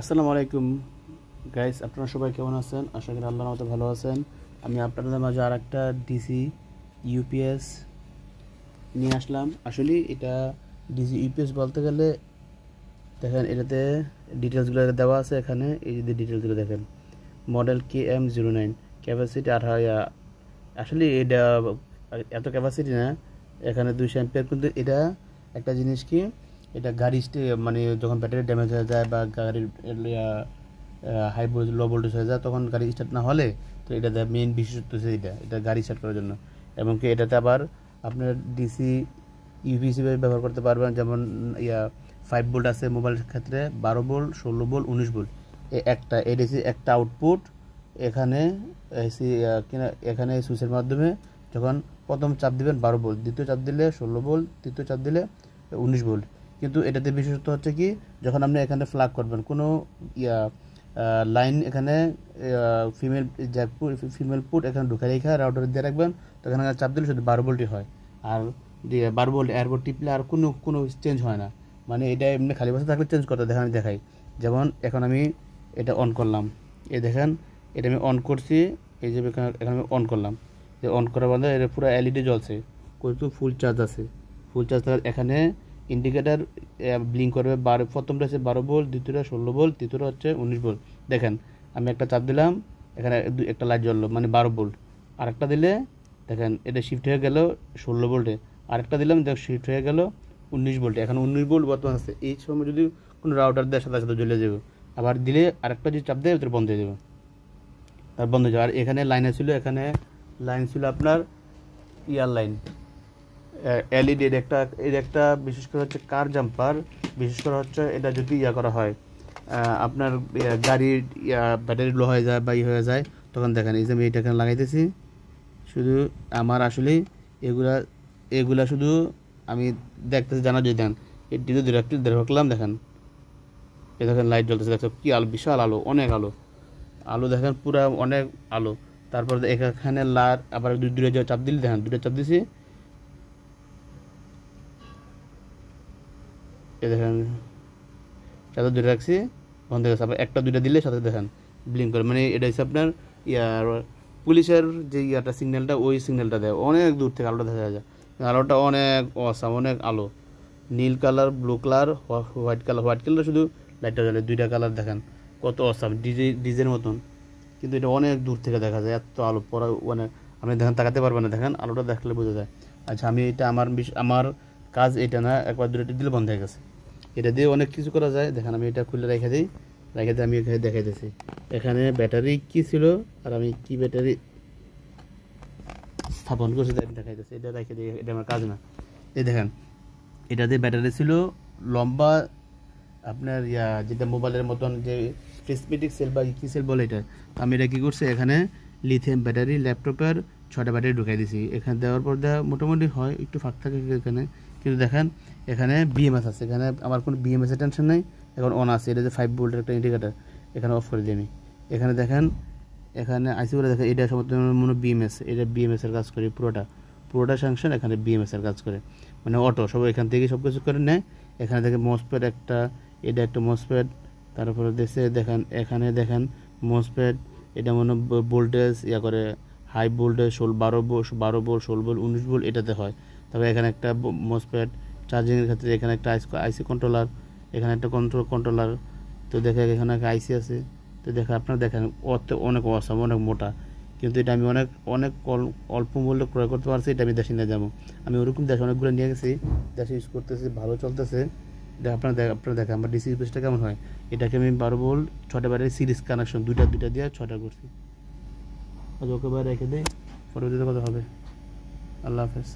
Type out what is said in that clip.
আসসালামু আলাইকুম গাইস, আপনারা সবাই কেমন আছেন? আশা করি আল্লাহর মতো ভালো আছেন। আমি আপনাদের মাঝে আর একটা ডিসি ইউপিএস নিয়ে আসলাম। আসলে এটা ডিসি ইউপিএস বলতে গেলে দেখেন, এটাতে ডিটেলসগুলো দেওয়া আছে। এখানে এই যদি ডিটেলসগুলো দেখেন, মডেল KM09, ক্যাপাসিটি 18। আসলে এটা এত ক্যাপাসিটি না, এখানে 200 অ্যাম্পিয়ার। কিন্তু এটা একটা জিনিস কি, এটা গাড়ি মানে যখন ব্যাটারি ড্যামেজ হয়ে যায় বা গাড়ির হাই ভোল্টেজ লো ভোল্টেজ হয়ে যায়, তখন গাড়ি স্টার্ট না হলে, তো এটা মেইন বিশেষত্ব হচ্ছে এটা গাড়ি স্টার্ট করার জন্য। এবং কি এটাতে আবার আপনার ডিসি ইউপিএসি ব্যবহার করতে পারবেন। যেমন 5 ভোল্ট আছে মোবাইলের ক্ষেত্রে, 12 ভোল্ট, 16 ভোল্ট, 19 ভোল্ট। একটা এডিসি একটা আউটপুট। এখানে এখানে সুইচের মাধ্যমে যখন প্রথম চাপ দিবেন 12 ভোল্ট, দ্বিতীয় চাপ দিলে 16 ভোল্ট, তৃতীয় চাপ দিলে 19 ভোল্ট। কিন্তু এটাতে বিশেষত্ব হচ্ছে কি, যখন আপনি এখানে প্লাগ করবেন কোনো লাইন, এখানে ফিমেল পুট এখানে ঢুকে রেখে রাউটার দিয়ে রাখবেন, তখন এখানে চাপ দিলে শুধু 12 ভোল্টই হয়। আর 12 ভোল্ট এয়ারপোর্ট টিপলে আর কোনো চেঞ্জ হয় না। মানে এটা এমনি খালি বসে থাকলে চেঞ্জ করতে দেখাই। যেমন এখন আমি এটা অন করলাম, এই দেখেন এটা আমি অন করছি। এই যে এখানে আমি অন করলাম, যে অন করার বাদে এটা পুরো এলইডি জ্বলছে, কিন্তু ফুল চার্জ আছে। ফুল চার্জ থাকার এখানে ইন্ডিকেটার ব্লিঙ্ক করবে। প্রথমটা হচ্ছে 12 ভোল্ট, দ্বিতীয়টা 16 ভোল্ট, তৃতীয়টা হচ্ছে 19 ভোল্ট। দেখেন আমি একটা চাপ দিলাম, এখানে একটা লাইট জ্বললো, মানে 12 ভোল্ট। আরেকটা দিলে দেখেন এটা শিফট হয়ে গেল 16 ভোল্টে। আরেকটা দিলাম, দেখ শিফট হয়ে গেল 19 ভোল্টে। এখন 19 ভোল্ট বর্তমান আছে। এই সময় যদি কোনো রাউটার দেয়, সাথে সাথে জ্বলে যাবে। আবার দিলে আরেকটা যদি চাপ দেয়, ওদের বন্ধ হয়ে যাবে, তার বন্ধ হয়ে যাবে। আর এখানে এখানে লাইন ছিল আপনার লাইন এলইডি। এর একটা বিশেষ করে হচ্ছে কার জাম্পার। বিশেষ করে হচ্ছে এটা যদি করা হয়, আপনার গাড়ির ব্যাটারি লো হয়ে যায় বা হয়ে যায়, তখন দেখেন এই যে আমি এটা এখানে লাগাইতেছি। শুধু আমার আসলে এগুলা শুধু আমি দেখতেছি, জানা যদি দেন এটি যদি রাখলাম, দেখেন এ দেখেন লাইট জ্বলতেছে। দেখছো কি আলো, বিশাল আলো, অনেক আলো দেখেন, পুরা অনেক আলো। তারপর এখানে আবার দুটো চাপ দিলে দেখেন, দুটো চাপ দিছি, এ দেখেন সাথে দুটো রাখছি, বন্ধ হয়ে গেছে। আবার একটা দুইটা দিলে সাথে দেখেন ব্লিঙ্ক করে। মানে এটা হচ্ছে আপনার পুলিশের যে সিগন্যালটা, ওই সিগন্যালটা দেয়। অনেক দূর থেকে আলোটা দেখা যায়, আলোটা অনেক অসাম, অনেক আলো। নীল colour, blue colour, white colour শুধু লাইটটা জ্বলে। দুইটা কালার দেখেন কত অসাম, ডিজের মতন। কিন্তু এটা অনেক দূর থেকে দেখা যায়, এত আলো পড়া। মানে আপনি দেখেন, তাকাতে পারবেন না, দেখেন আলোটা দেখলে বোঝা যায়। আচ্ছা, আমি এটা আমার কাজ এটা না, একবার দুটো দিলে বন্ধ হয়ে গেছে। এটা দিয়ে অনেক কিছু করা যায়। দেখেন আমি এটা খুলে রেখে দিই, আমি এখানে দেখাইতেছি। এখানে ব্যাটারি কি ছিল আর আমি কি ব্যাটারি স্থাপন করছি দেখাইতেছি। এটা রেখে দিই, এটা আমার কাজ না। এই দেখেন এটাতে ব্যাটারি ছিল লম্বা, আপনার যেটা মোবাইলের মতন, যে প্রিসমেটিক সেল বা কি সেল বলে এটা। আমি এটা কী করছি, এখানে লিথিয়াম ব্যাটারি, ল্যাপটপের 6টা ব্যাটারি ঢুকাই দিছি। এখানে দেওয়ার পর মোটামুটি হয়, একটু ফাঁক থাকে এখানে। কিন্তু দেখেন এখানে বিএমএস আছে, এখানে আমার কোনো বিএমএসের টেনশন নেই। এখন অন আছে, এটা যে 5 ভোল্টের একটা ইন্ডিকেটার, এখানে অফ করে দিই আমি। এখানে দেখেন, এখানে আইসি বলে দেখেন, এটা সমস্ত মনে বিএমএস, এটা বিএমএসের কাজ করে পুরোটা স্যাংশন এখানে বিএমএসের কাজ করে। মানে অটো সব এখান থেকে সব কিছু করে নেয়। এখানে দেখেন মসপেট একটা, এটা একটা মসপেট। তারপরে দেখেন এখানে দেখেন মসপেট, এটা মনে ভোল্টেজ করে high voltage 12 volt, 16 volt, 19 volt এটাতে হয়। তারপরে এখানে একটা মসপেট চার্জিংয়ের ক্ষেত্রে, এখানে একটা আইসি কন্ট্রোলার, এখানে একটা কন্ট্রোলার। তো দেখেন এখানে একটা আইসি আছে। তো দেখেন আপনারা দেখেন অনেক অসাম, অনেক মোটা। কিন্তু এটা আমি অনেক অনেক অল্প মূল্যে ক্রয় করতে পারছি। এটা আমি দেশে নিয়ে যাবো। আমি ওরকম দেশে অনেকগুলো নিয়ে গেছি, দেশে ইউজ করতেছি, ভালো চলতেছে। এটা আপনারা দেখেন আমার ডিসি ইউপিএসটা কেমন হয়। এটাকে আমি 12 ভোল্ট 6টা ব্যাটারি সিরিজ কানেকশন, দুইটা দিয়ে 6টা করছি। ওকে বাইরে রেখে দিই, পরবর্তীতে কথা হবে। আল্লাহ হাফেজ।